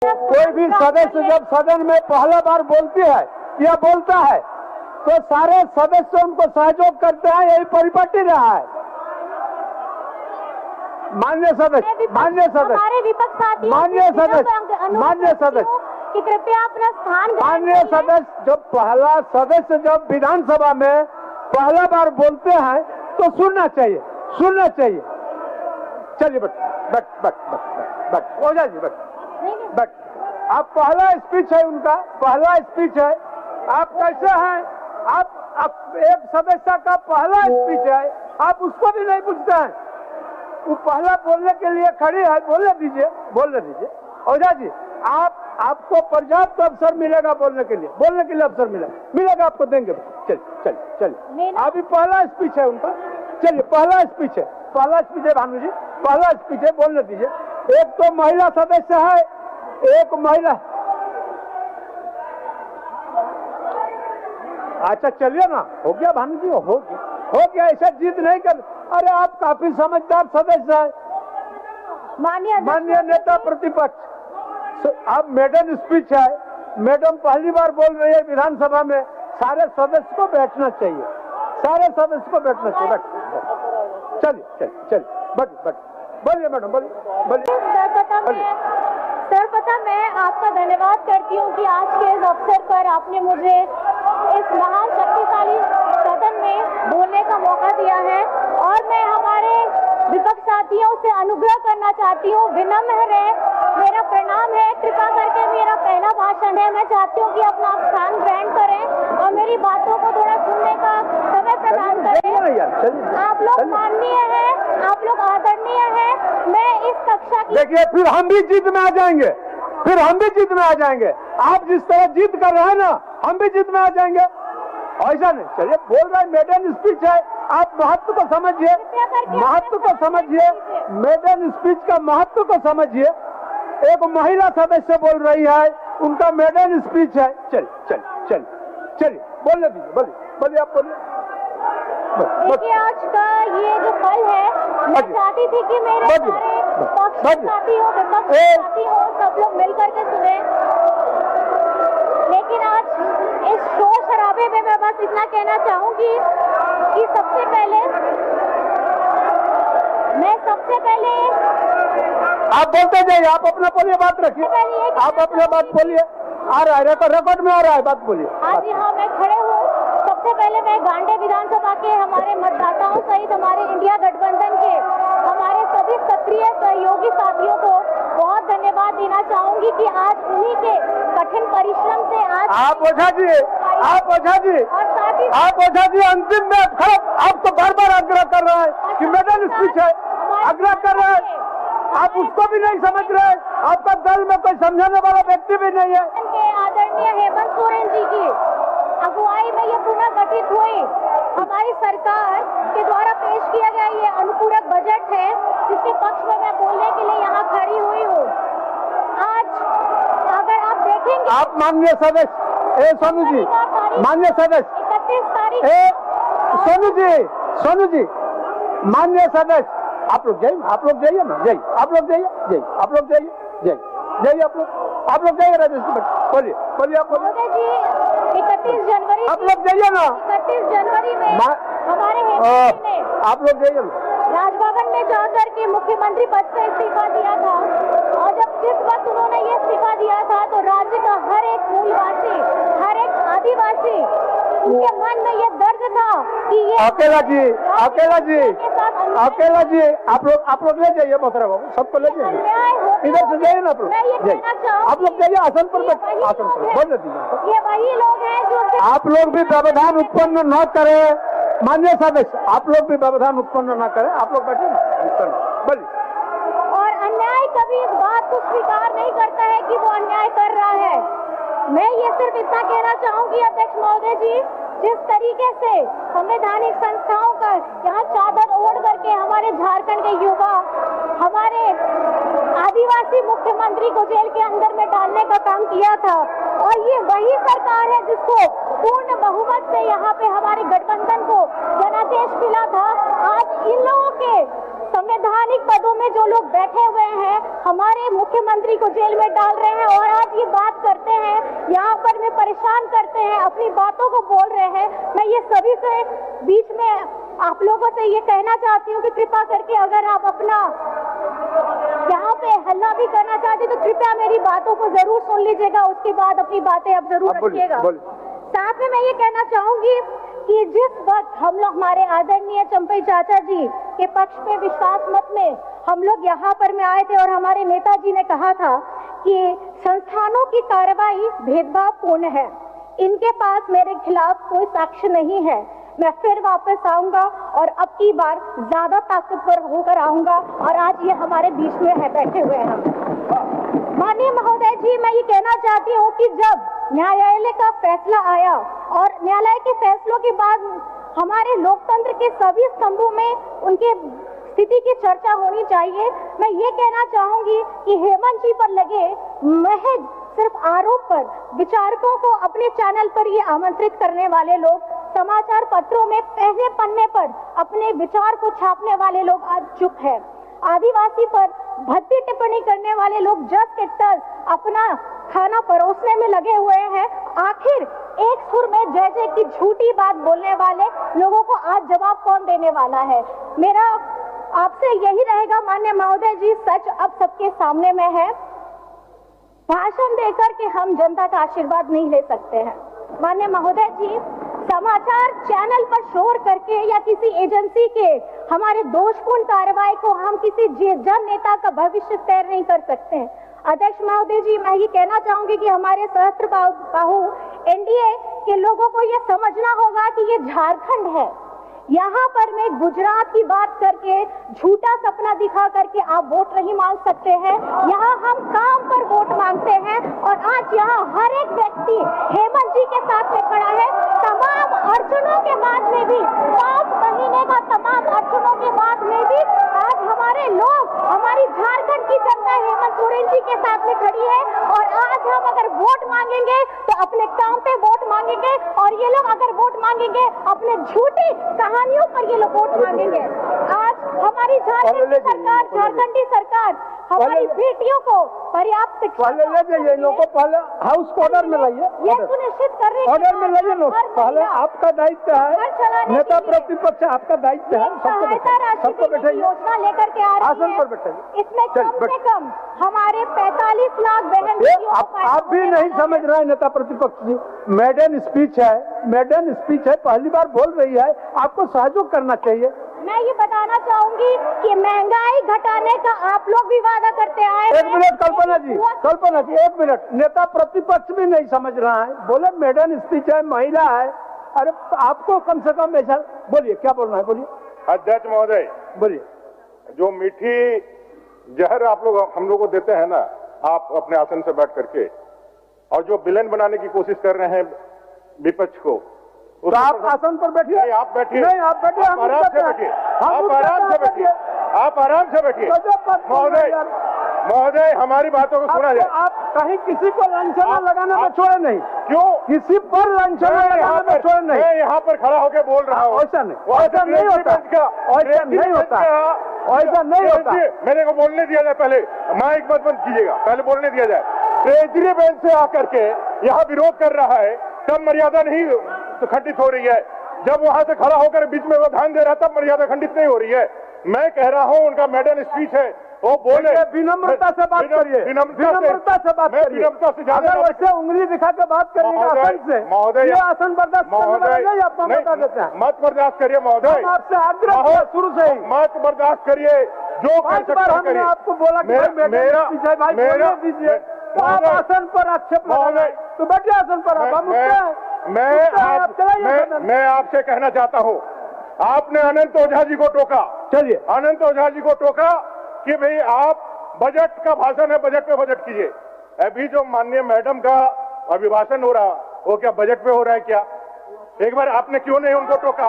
कोई भी सदस्य जब सदन में पहला बार बोलती है या बोलता है तो सारे सदस्य उनको सहयोग करते हैं, यही परिपाटी रहा है। मान्य सदस्य, मान्य सदस्य, हमारे विपक्ष साथी, मान्य सदस्य, मान्य सदस्य, कि कृपया अपना स्थान मान्य सदस्य, जब पहला सदस्य जब विधानसभा में पहला बार बोलते हैं तो सुनना चाहिए, सुनना चाहिए। चलिए but but but but but Ojha ji but आप पहला स्पीच है उनका, पहला स्पीच है। आप कैसे हैं? आप एक सदस्य का पहला स्पीच है, आप उसको भी नहीं पूछते हैं। वो पहला बोलने के लिए खड़ी है, बोलने दीजिए, बोलने दीजिए। ओझा जी आपको पर्याप्त अवसर मिलेगा बोलने के लिए अवसर मिलेगा आपको, देंगे। चलिए अभी पहला स्पीच है उनका। चलिए पहला स्पीच है भानु जी, पहला स्पीच है, बोलने दीजिए। एक तो महिला सदस्य है, एक महिला। अच्छा चलिए ना, हो गया भानु जी, हो गया। ऐसा जिद नहीं कर। अरे आप काफी समझदार सदस्य है, माननीय नेता प्रतिपक्ष। अब मैडम स्पीच है, मैडम पहली बार बोल रही है विधानसभा में, सारे सदस्य को बैठना चाहिए, सारे सदस्य को बैठना चाहिए। चलिए बट बोलिए मैडम, बोलिए। सर्वप्रथम मैं आपका धन्यवाद करती हूँ कि आज के इस अवसर पर आपने मुझे इस महान शक्तिशाली सदन में बोलने का मौका दिया है, और मैं हमारे विपक्ष साथियों से अनुग्रह करना चाहती हूँ, विनम्र है, मेरा प्रणाम है, कृपा करके मेरा पहला भाषण है। मैं चाहती हूँ कि अपना आप स्थान ग्रहण करें और मेरी बातों को थोड़ा सुनने का समय प्रदान करें। आप लोग माननीय हैं, आप लोग आदरणीय हैं। मैं इस कक्षा की, देखिए फिर हम भी जीत में आ जाएंगे, आप जिस तरह जीत कर रहे हैं ना, हम भी जीत में आ जाएंगे। ऐसा नहीं, चलिए बोल रहे हैं, मेडन स्पीच है, आप महत्व को समझिए, मेडन स्पीच का महत्व को समझिए। एक महिला सदस्य बोल रही है, उनका मेडन स्पीच है। चलिए बोलने दीजिए, बोलिए आप बोलिए। देखिए आज का ये जो पल है, मैं चाहती थी कि मेरे सारे पक्ष साथी हो, विपक्ष साथी हो, सब लोग मिलकर के सुने, लेकिन आज इस शोर शराबे में मैं बस इतना कहना चाहूंगी कि सबसे पहले आप बोलते जाइए, आप अपना बोलिए, बात रखिए, आप अपना बात बोलिए। आ रहा है रिकॉर्ड में, आ रहा है, बात बोलिए। हाँ जी हाँ, मैं खड़े हूँ। सबसे पहले मैं गांडे विधानसभा के हमारे मतदाताओं सहित हमारे इंडिया गठबंधन के हमारे सभी सक्रिय सहयोगी साथियों को बहुत धन्यवाद देना चाहूंगी कि आज उन्हीं के कठिन परिश्रम से आज आप ओझा जी अंतिम में आप तो बार बार आग्रह कर रहे हैं कि मेडल स्पीच है, आग्रह कर रहे हैं, आप उसको भी नहीं समझ रहे। आपका दल में कोई समझाने वाला व्यक्ति भी नहीं है। आदरणीय हेमंत सोरेन जी की अगुवाई में ये पुनर्गठित हुई हमारी सरकार के द्वारा पेश किया गया ये अनुपूरक बजट है, जिसके पक्ष में मैं बोलने के लिए यहाँ खड़ी हुई हूँ। आज अगर आप देखेंगे, आप माननीय सदस्य सोनू जी, माननीय सदस्य 31 तारीख, सोनू जी माननीय सदस्य, आप लोग जाइए ना, आप लोग जाइए, आप लोग जाइए। राजेश बोलिए आप बोलिए जी। 31 जनवरी आप लोग जाइए ना, 31 जनवरी में हमारे हेमंत जी ने आप लोग जाइए ना, राजभवन में जाकर के मुख्यमंत्री पद से इस्तीफा दिया था, और जिस वक्त उन्होंने ये इस्तीफा दिया था तो राज्य का हर एक मूलवासी, हर एक आदिवासी, उनके मन में ये दर्द था कि ये अकेला जी आप लोग ले जाइए, मोहतरम बाबू, सबको ले जाइए, इधर से जाइए ना, आप लोग जाइए, आसन पर बोल दीजिए। ये वही लोग हैं जो आप लोग भी व्यवधान उत्पन्न न करें, माननीय सदस्य, आप लोग भी व्यवधान उत्पन्न न करें, आप लोग बैठे ना, बोलिए। और अन्याय कभी इस बात को स्वीकार नहीं करता है कि वो अन्याय कर रहा है। मैं ये सिर्फ इतना कहना चाहूंगी अध्यक्ष महोदय जी, जिस तरीके से संवैधानिक संस्थाओं का यहाँ चादर ओढ़ करके हमारे झारखंड के युवा हमारे आदिवासी मुख्यमंत्री को जेल के अंदर में डालने का काम किया था, और ये वही सरकार है जिसको पूर्ण बहुमत से यहाँ पे हमारे गठबंधन को जनादेश मिला था। आज इन लोगों के संवैधानिक पदों में जो लोग बैठे हुए हैं, हमारे मुख्यमंत्री को जेल में डाल रहे हैं और आज ये बात करते हैं, यहाँ पर में परेशान करते हैं, अपनी बातों को बोल रहे हैं। मैं ये सभी से बीच में आप लोगों से ये कहना चाहती हूँ कि कृपा करके अगर आप अपना यहाँ पे हल्ला भी करना चाहते तो कृपया मेरी बातों को जरूर सुन लीजिएगा, उसके बाद अपनी बातें आप जरूर रखिएगा। साथ में मैं ये कहना चाहूंगी कि जिस वक्त हम लोग हमारे आदरणीय चंपई चाचा जी के पक्ष में विश्वास मत में हम लोग यहाँ पर में आए थे और हमारे नेताजी ने कहा था कि संस्थानों की कार्रवाई भेदभावपूर्ण है, इनके पास मेरे खिलाफ कोई साक्ष्य नहीं है, मैं फिर वापस आऊंगा और अब की बार ज्यादा ताकतवर होकर आऊंगा और आज ये हमारे बीच में है, बैठे हुए हैं हम। माननीय महोदय जी, मैं ये कहना चाहती हूँ कि जब न्यायालय का फैसला आया और न्यायालय के फैसलों के बाद हमारे लोकतंत्र के सभी स्तंभों में उनके स्थिति की चर्चा होनी चाहिए। मैं ये कहना चाहूंगी कि हेमंत जी पर लगे महज सिर्फ आरोप पर विचारकों को अपने चैनल पर ये आमंत्रित करने वाले लोग, समाचार पत्रों में पहले पन्ने पर अपने विचार को छापने वाले लोग आज चुप है। आदिवासी पर भद्दी टिप्पणी करने वाले लोग जस के तस अपना खाना परोसने में लगे हुए हैं। आखिर एक सुर में जय जय की झूठी बात बोलने वाले लोगों को आज जवाब कौन देने वाला है? मेरा आपसे यही रहेगा माननीय महोदय जी, सच अब सबके सामने में है। भाषण देकर के हम जनता का आशीर्वाद नहीं ले सकते हैं। माननीय महोदय जी, समाचार चैनल पर शोर करके या किसी एजेंसी के हमारे दोषपूर्ण कार्रवाई को हम किसी जन नेता का भविष्य तय नहीं कर सकते हैं। अध्यक्ष महोदय जी, मैं ये कहना चाहूंगी कि हमारे सहस्त्र बाहु एनडीए के लोगों को ये समझना होगा कि ये झारखंड है। यहाँ पर मैं गुजरात की बात करके झूठा सपना दिखा करके आप वोट नहीं मांग सकते हैं। यहाँ हम काम पर वोट मांगते हैं और आज यहाँ हर एक व्यक्ति हेमंत जी के साथ में खड़ा है। तमाम अड़चनों के बाद में भी 5 महीने का तमाम अड़चनों के बाद में भी आज हमारे लोग, हमारी झारखंड की जनता हेमंत सोरेन जी के साथ में खड़ी है और आज हम अगर वोट मांगेंगे तो अपने काम पे वोट मांगेंगे और ये लोग अगर वोट मांगेंगे अपने झूठी कहानियों पर ये लोग वोट मांगेंगे। आज हमारी झारखंडी सरकार, झारखंडी सरकार हमारी बेटियों को पर्याप्त शिक्षा पहले हाउस ऑर्डर में लाइए, ये सुनिश्चित कर रही ऑर्डर में लाइए लोग। पहले आपका दायित्व है, नेता प्रतिपक्ष आपका दायित्व है, सबको बैठे योजना लेकर के आ रही आसन पर बैठे। इसमें कम से कम हमारे 45 लाख बहन आप भी नहीं समझ रहे हैं नेता प्रतिपक्ष जी। मेडन स्पीच है, मेडन स्पीच है, पहली बार बोल रही है, आपको सहयोग करना चाहिए। मैं ये बताना चाहूंगी कि महंगाई घटाने का आप लोग भी वादा करते आए। एक मिनट कल्पना जी, कल्पना जी एक मिनट। नेता प्रतिपक्ष भी नहीं समझ रहा है, बोले मेडन स्पीच है, महिला है। अरे आपको कम से कम ऐसा बोलिए, क्या बोलना है बोलिए। अध्यक्ष महोदय बोलिए। जो मीठी जहर आप लोग हम लोग को देते हैं ना, आप अपने आसन से बैठ करके, और जो विलेन बनाने की कोशिश कर रहे हैं विपक्ष को, तो आप आसन पर बैठिए। नहीं, आप बैठिए। नहीं, आप बैठिए, आप आराम से बैठिए, आप आराम से बैठिए, आप आराम से बैठिए। महोदय हमारी बातों को सुना जाए। आप कहीं किसी को लांछना लगाने में छोड़े नहीं। क्यों? किसी पर लांछना लगाने में छोड़े नहीं। मैं यहाँ पर खड़ा होकर बोल रहा हूँ। ऐसा नहीं, ऐसा नहीं होता, ऐसा नहीं होता, ऐसा नहीं होता। मेरे को बोलने दिया जाए, पहले माइक मत बंद कीजिएगा, पहले बोलने दिया जाए। केजरी बेंच से आकर के यहाँ विरोध कर रहा है, तब मर्यादा नहीं खंडित हो रही है। जब वहां से खड़ा होकर बीच में वो ध्यान दे रहा, तब मर्यादा खंडित नहीं हो रही है। मैं कह रहा हूँ उनका मेडन स्पीच है, वो बोले। विनम्रता से बात करिए, विनम्रता से बात करिए। विनम्रता से ज्यादा वैसे उंगली दिखा के बात करिएगा आसन से। महोदय, ये आसन बर्दाश्त महोदय आपको बता देते हैं। मत बर्दाश्त करिए महोदय, आपसे आग्रह किया शुरू से ही। मत बर्दाश्त करिए, जो कर सकते हैं करिए। आपको बोला कि मेरा दीजिए, तो आप आसन पर आक्षेप लगाए, तो बैठिए आसन पर। मैं आपसे कहना चाहता हूँ, आपने अनंत ओझा जी को टोका। चलिए, अनंत ओझा जी को टोका कि भाई आप बजट का भाषण है, बजट पे बजट कीजिए। अभी जो माननीय मैडम का अभिभाषण हो रहा, वो क्या बजट पे हो रहा है क्या? एक बार आपने क्यों नहीं उनको टोका?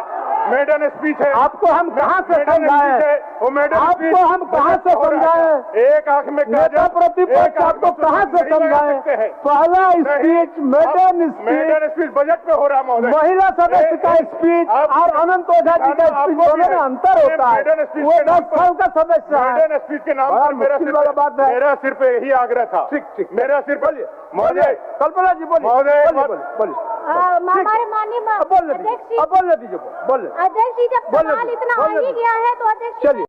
मेडन स्पीच है। आपको हम कहाँ से मेडन समझाएं? स्पीच है, वो मेडन आपको स्पीच हम कहाँ से हो रहा है। समझाएं? एक आंख में नेता काजल, प्रतिपक्ष एक आंख आपको में कहाँ से नहीं लगा समझाएं? सकते हैं। पहला speech maiden maiden speech, speech budget पे हो रहा महोदय। महिला सदस्य का स्पीच और अनंत ओझा जी का स्पीच दोनों में अंतर होता है। मेडन स्पीच वो के नाम 10 साल का सदस्य है। मेडन स्पीच के नाम बड़ा पर मुश्किल वाला बात है। मेरा सिर्फ यही आग्रह था। ठीक मेरा सिर्फ महोदय, कल्पना जी बोलिए, महोदय, बोलिए। हमारे माननीय अब बोलने अध्यक्ष दीजिए, अब बोलने दीजिए, बोलने। अध्यक्ष जी, जब बोलने सवाल दीजिए, इतना आ बोलने ही दीजिए। गया है तो अध्यक्ष जी, चलिए।